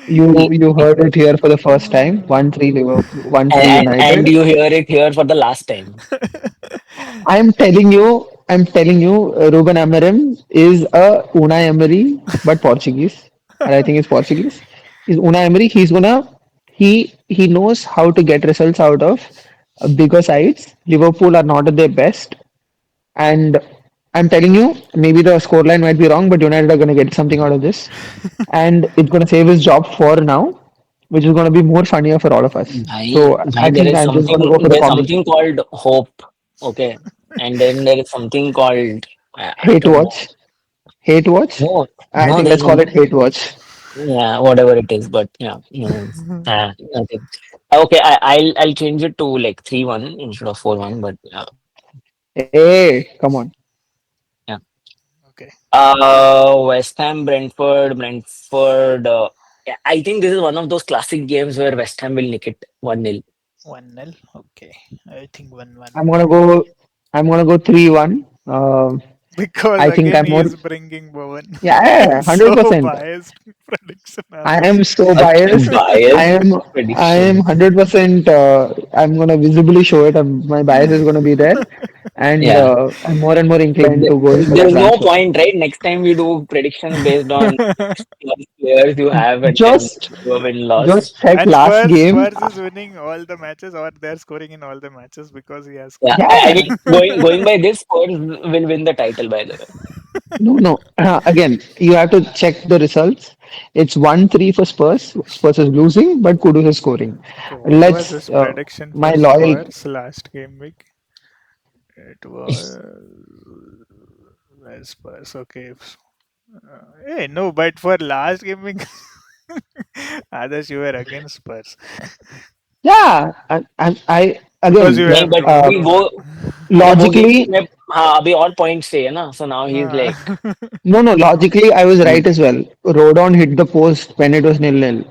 You heard it here for the first time. 1-3 Liverpool, 1-3 And United. you hear it here for the last time. I'm telling you. I'm telling you, Ruben Amorim is a Unai Emery, but Portuguese. And I think it's Portuguese. He's Unai Emery. He knows how to get results out of bigger sides. Liverpool are not at their best, and I'm telling you, maybe the scoreline might be wrong, but United are going to get something out of this, and it's going to save his job for now, which is going to be more funnier for all of us. So Bhai, I think I'm just going to go for the there's comedy. something called hope. Okay. And then there is something called, I Hate don't know. watch. Hate watch. No, I no, think there's let's call some, it hate watch. yeah, whatever it is, but yeah, no, nothing. Okay, I'll change it to like 3-1 instead of 4-1, but Hey, come on. yeah. Okay, West Ham, Brentford. Yeah, I think this is one of those classic games where West Ham will nick it 1-0. 1-0. Okay, I think 1-1. I'm gonna go. I'm gonna go 3-1. Because I think again I'm he more. is bringing Bowen. Yeah, So 100%. biased prediction, I others. am so A biased. I biased am. I am prediction. 100%. I'm gonna visibly show it. My bias is gonna be there, and Yeah. I'm more and more inclined to going for that There's no transfer. point, right? Next time we do predictions based on plus players you have and then Just, your win loss. just check And last game. Spurs is winning all the matches, or they're scoring in all the matches because he has Yeah, scored. I mean, Yeah. going by this, Spurs will win the title. By the way, No, no. Again, you have to check the results. It's 1-3 for Spurs. Spurs is losing, but Kudus is scoring. Okay, what was Let's. his prediction My for loyal. Spurs last game week? It was Spurs. Okay. Hey, no, but for last game week, others you were against Spurs Yeah, because again, you नहीं, have but drawn. अभी वो वो game logically, में हाँ अभी all points चाहिए ना, so now he's Ah. like no, no, logically, I was right as well. Rodon hit the post when it was 0-0.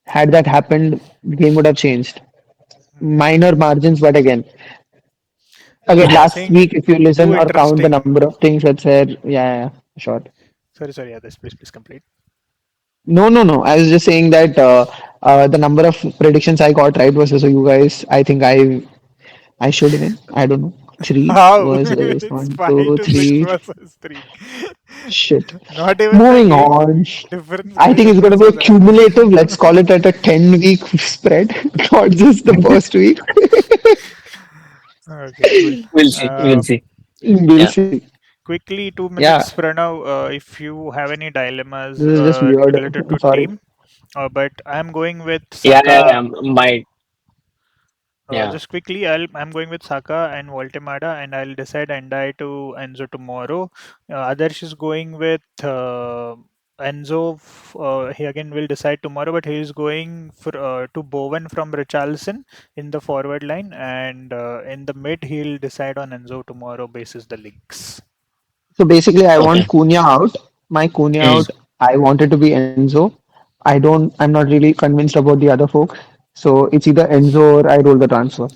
Had that happened, the game would have changed. Minor margins, but again, last Nothing week, if you too listen or count the interesting. number of things that said, yeah, sure. Sorry, sorry, others. Please complete. No, no, no. I was just saying that the number of predictions I got right versus you guys, I think I should win. I don't know. Three How? versus It's one, five two, to six three. versus three. Shit. Not even the Moving game on. difference, I goal think it's going to difference be a was that. cumulative. Let's call it at a 10-week spread, not just the first week. Okay, cool. we'll see, we'll Uh, see. We'll Yeah, see. quickly, two Yeah, minutes, Pranav. If you have any dilemmas this is just weird. related I'm to sorry. team, but I'm going with yeah. Saka. My yeah. Just quickly, I'm going with Saka and Voltemada, and I'll decide Endai to Enzo tomorrow. Adarsh is going with Enzo. He again will decide tomorrow, but he is going to Bowen from Richarlison in the forward line, and in the mid he'll decide on Enzo tomorrow basis the links. So basically, I want Okay. Cunha out. My Cunha Mm. out. I wanted to be Enzo. I don't. I'm not really convinced about the other folks. So it's either Enzo or I roll the transfer.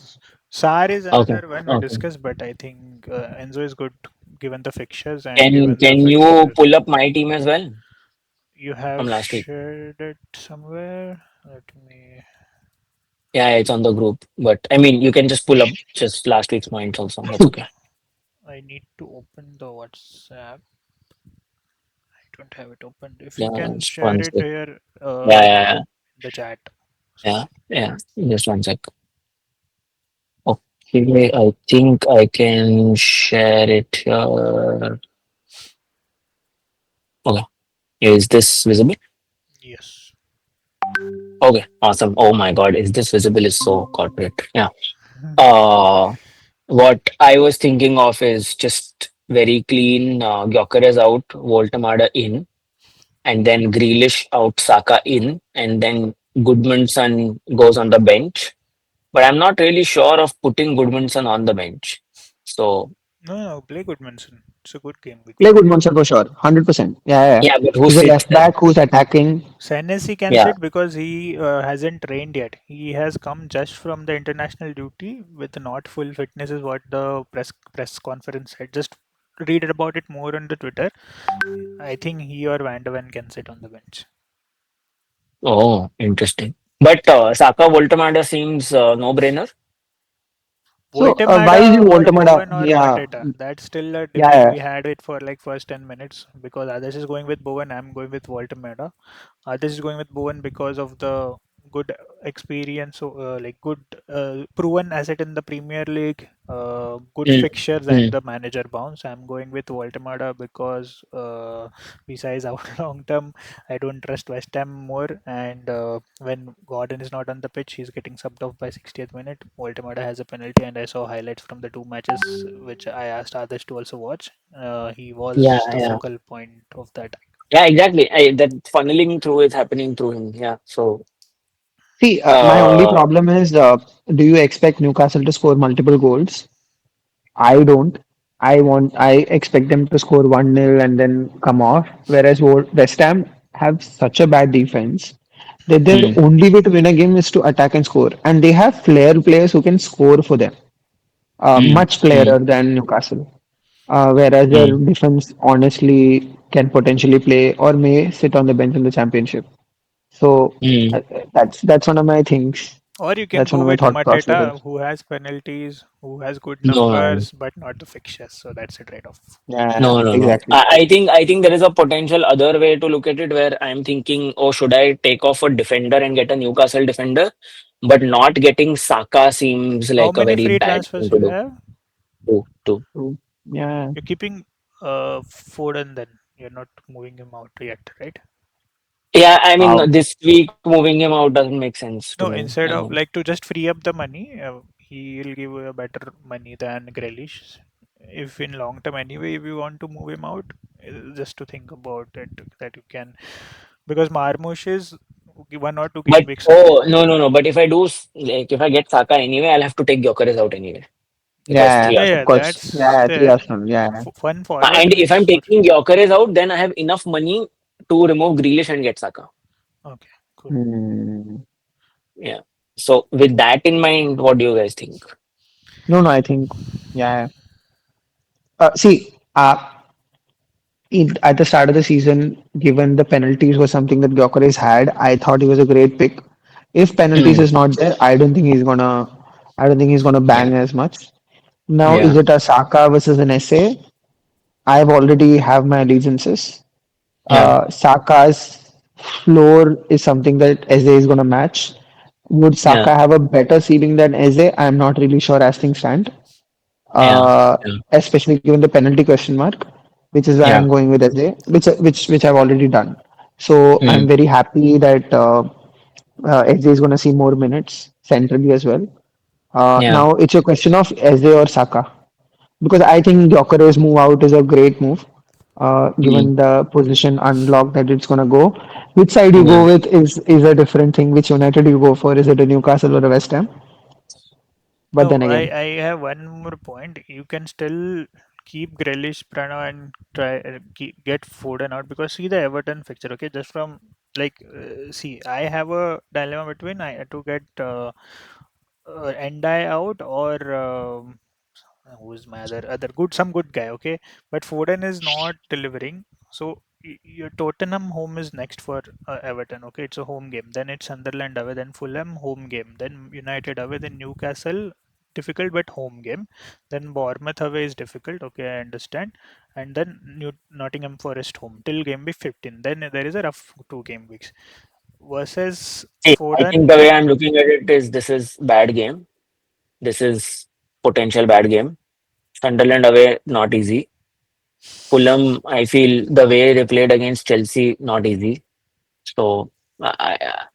Sar is Okay. another one we Okay. discussed, but I think Enzo is good given the fixtures and Can given the can you fixtures. pull up my team as well You from have last week? shared it somewhere. Let me. Yeah, it's on the group. But I mean, you can just pull up just last week's points also. That's okay. I need to open the WhatsApp. I don't have it opened. If you Yeah, can just share one it sec. here Yeah, in yeah, the chat. yeah, Sorry. yeah. Yeah. Just one sec. Okay, I think I can share it here. Okay, is this visible? Yes. Okay, awesome. Oh my God, is this visible? Is so corporate. Yeah. Uh, what I was thinking of is just very clean. Gyökeres out, Voltemada in, and then Grealish out, Saka in, and then Goodmanson goes on the bench. But I'm not really sure of putting Goodmanson on the bench. So No, no, play Goodmanson. It's a good game week Play for good him. Monster for sure. 100%. Yeah, yeah. yeah, but who He's a sits left there? back who's attacking. Senesi can Yeah. sit because he hasn't trained yet. He has come just from the international duty with not full fitness, is what the press conference said. Just read about it more on the Twitter. I think he or Van de Ven can sit on the bench. Oh, interesting. But Saka Voltemada seems no brainer. So why is he Voltemada or Voltamada? Bowen or Yeah, Mateta? That's still a yeah, debate. yeah. We had it for like first 10 minutes because others is going with Bowen, I'm going with Voltemada. This is going with Bowen because of the good experience, like good proven asset in the Premier League, good Mm, fixtures, and mm. the manager bounce. I'm going with Voltemada because besides our long term, I don't trust West Ham more. And when Gordon is not on the pitch, he's getting subbed off by 60th minute. Voltemada has a penalty, and I saw highlights from the two matches, which I asked others to also watch. He Yeah, was the yeah. focal point of that. Yeah, exactly. That funneling through is happening through him. Yeah. So, See, my only uh, problem is, do you expect Newcastle to score multiple goals? I don't. I expect them to score 1-0 and then come off. Whereas West Ham have such a bad defense that their mm, only way to win a game is to attack and score. And they have flair players who can score for them, mm, much mm, flairer than Newcastle. Whereas their mm, defense honestly can potentially play or may sit on the bench in the championship. So mm. that's one of my things. Or you can That's one go of my with thought Mateta, processes. who has penalties, who has good No, no, no. numbers, but not the fixtures. So that's a trade-off. Yeah, No, no, no. exactly. I think there is a potential other way to look at it where I'm thinking, oh, should I take off a defender and get a Newcastle defender? But not getting Saka seems How like a many very free bad thing transfers to you do. have? Too. True. Yeah. You're keeping Foden then. You're not moving him out yet, right? Yeah, I mean, Wow. this week moving him out doesn't make sense to No, me. instead I of mean, like to just free up the money, he'll give you a better money than Grealish. If in long term anyway, if you want to move him out, just to think about it that you can, because Marmoush is 1 or 2 game but weeks away. oh no, no, no. But if I do like if I get Saka anyway, I'll have to take Gyökeres out anyway because Yeah, three Yeah, Arsenal. of yeah, course. that's Yeah, three there. Arsenal. Yeah. Fun forward And if I'm is for taking Gyökeres out, then I have enough money to remove Grealish and get Saka. okay, cool. Hmm. Yeah. So with that in mind, what do you guys think? No, no, I think, yeah. See, at the start of the season, given the penalties was something that Gyökeres had, I thought he was a great pick. If penalties Mm, is not there, I don't think he's gonna yeah. bang as much. Now, is Yeah. it a Saka versus an SA? I've already have my allegiances. Yeah. Saka's floor is something that Eze is going to match. Would Yeah. Saka have a better ceiling than Eze? I'm not really sure as things stand, Yeah. uh, Yeah. especially given the penalty question mark, which is why Yeah. I'm going with Eze, which I've already done. So I'm Mm, very happy that Eze is going to see more minutes centrally as well. yeah. Now it's a question of Eze or Saka because I think Gyökeres move out is a great move, Mm, given the position unlock that it's gonna go. Which side you yeah. go with is a different thing. Which United you go for? Is it a Newcastle or a West Ham? But then No, again, I have one more point. You can still keep Grealish, Prano, and try get Foden out because see the Everton fixture. Okay, just from like see, I have a dilemma between I had to get Endai out or who is my other good some good guy. Okay, but Foden is not delivering. So your Tottenham home is next for Everton. Okay, it's a home game. Then it's Sunderland away. Then Fulham home game. Then United away. Then Newcastle difficult but home game. Then Bournemouth away is difficult. Okay, I understand. And then Nottingham Forest home till game week 15. Then there is a rough 2 game weeks versus See, I think Foden. the way I'm looking at it is this is bad game. This is potential bad game. Sunderland away, not easy. Fulham, I feel the way they played against Chelsea, not easy. So That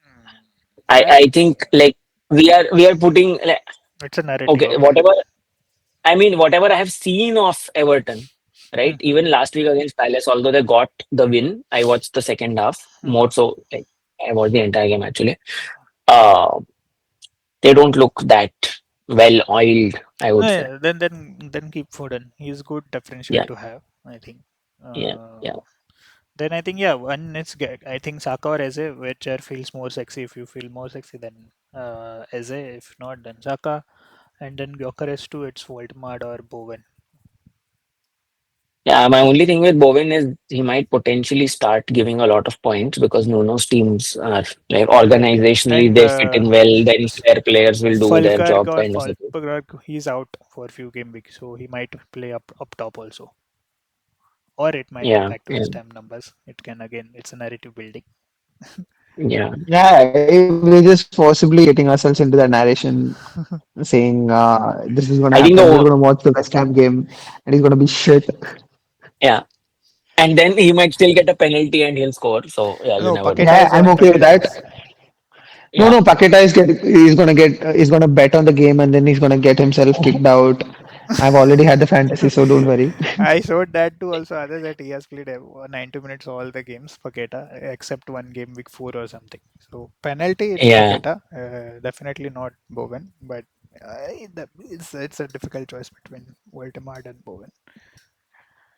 I think like we are putting like, it's a narrative. okay, Okay. whatever I mean, whatever I have seen of Everton, right? Even last week against Palace, although they got the win, I watched the second half more so. Like I watched the entire game actually. Uh, they don't look that well oiled. I No, would say. yeah, then keep Foden. He's good differential Yeah, to have. I think. yeah, yeah. Then I think yeah, one it's I think Saka or Eze, whichever feels more sexy. If you feel more sexy, then Eze. If not, then Saka, and then Gyökeres too. It's Voltmad or Bowen. Yeah, my only thing with Bowen is he might potentially start giving a lot of points because Nuno's teams are like Right, yeah. organizationally And they fit in well. Then S- their players will do their Falkirk job or kind of a thing. Falkirk, he's out for a few game weeks, so he might play up top also, or it might Yeah, impact yeah, West Ham numbers. It can again, it's a narrative building. yeah. Yeah, we're just forcibly getting ourselves into that narration, saying this is going to I think happen. We're the going to watch the West Ham game, and it's going to be shit. yeah, and then he might still get a penalty and he'll score. So yeah, you No, never know. Paqueta Yeah, is I'm on okay with that. 30 points. No, Yeah, no, Paqueta he's gonna bet on the game and then he's gonna get himself kicked out. I've already had the fantasy, so don't worry. I showed that to also others that he has played 90 minutes all the games, Paqueta, except one game week 4 or something. So penalty, it's yeah. Paqueta, definitely not Bowen, but it's a difficult choice between Voldemort and Bowen.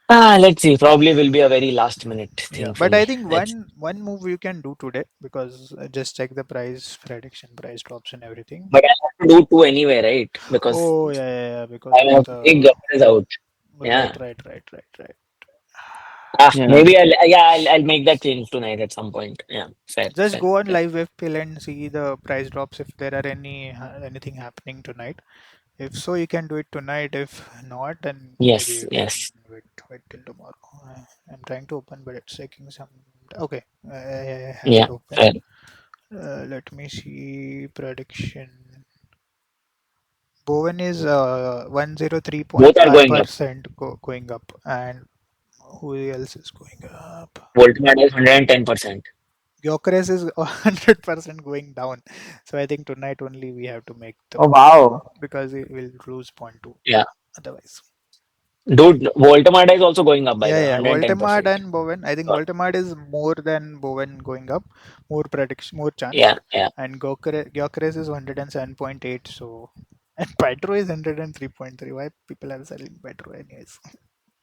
Let's see. Probably will be a very last minute Yeah, thing for but I me. think Let's. one move you can do today because just check the price prediction, price drops and everything. But I have to do two anyway, right? Because Oh yeah, yeah, yeah, because I of have to take the Gakkar out. right, Yeah. right, right, right, right. Yeah. Maybe I'll make that change tonight at some point. Yeah. Fair, Just fair. go on Yeah. live FPL and see the price drops if there are anything happening tonight. If so, you can do it tonight. If not, then maybe Yes, you can yes. wait till tomorrow. I'm trying to open, but it's taking some. Okay, I have Yeah, it open. fair. Let me see prediction. Bowen is Both are going up. 103.5% going up, and who else is going up? Voltmad is 110%. Gyökeres is 100% going down. So I think tonight only we have to make the Oh move wow. because it will lose point two Yeah. otherwise. Dude, Voltmad is also going up by Yeah, the way, yeah. Voldemort 110%. and Bowen. I think God. Voldemort is more than Bowen going up, more prediction, more chance. Yeah, yeah. And Gyökeres is 107.8. So, and Pedro is 103.3. Why people are selling Pedro anyways?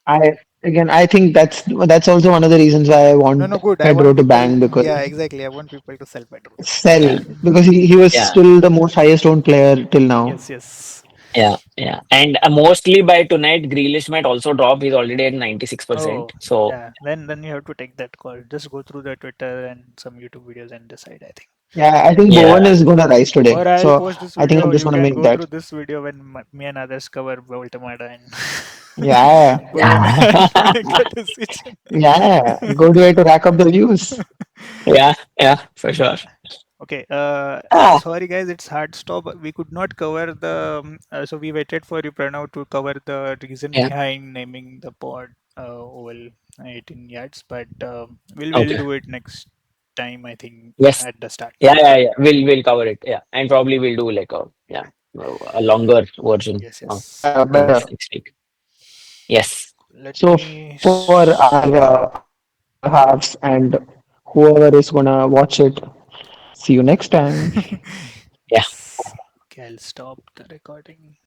I think that's also one of the reasons why I No, want no, good. I Pedro want to people. bang because Yeah, exactly. I want people to sell Pedro. sell Yeah. because he was Yeah. still the most highest owned player till now. Yes, yes. Yeah, yeah. And mostly by tonight, Grealish might also drop. He's already at 96%. Oh, So, yeah. Then you have to take that call. Just go through the Twitter and some YouTube videos and decide, I think. Yeah, I think yeah, Bowen is gonna rise today. Or I'll So post this I think I'm video. just You gonna can make go that. through this video when me and others cover Voltamada and Yeah, Bowen yeah. and make a decision. yeah. Good way to rack up the views. Yeah, yeah, for sure. Okay. Ah, Sorry guys, it's hard stop. We could not cover the. So we waited for you, Pranav, to cover the reason yeah. behind naming the pod oval 18 yards, but we'll Okay. do it next time. I think Yes. at the start. Yeah, yeah, yeah. We'll cover it. Yeah. And probably we'll do like a longer version Yes, of yes. Yeah, things better. next week. Yes. Let So me. for our halves and whoever is gonna watch it, see you next time. Yeah. Yes. Okay, I'll stop the recording.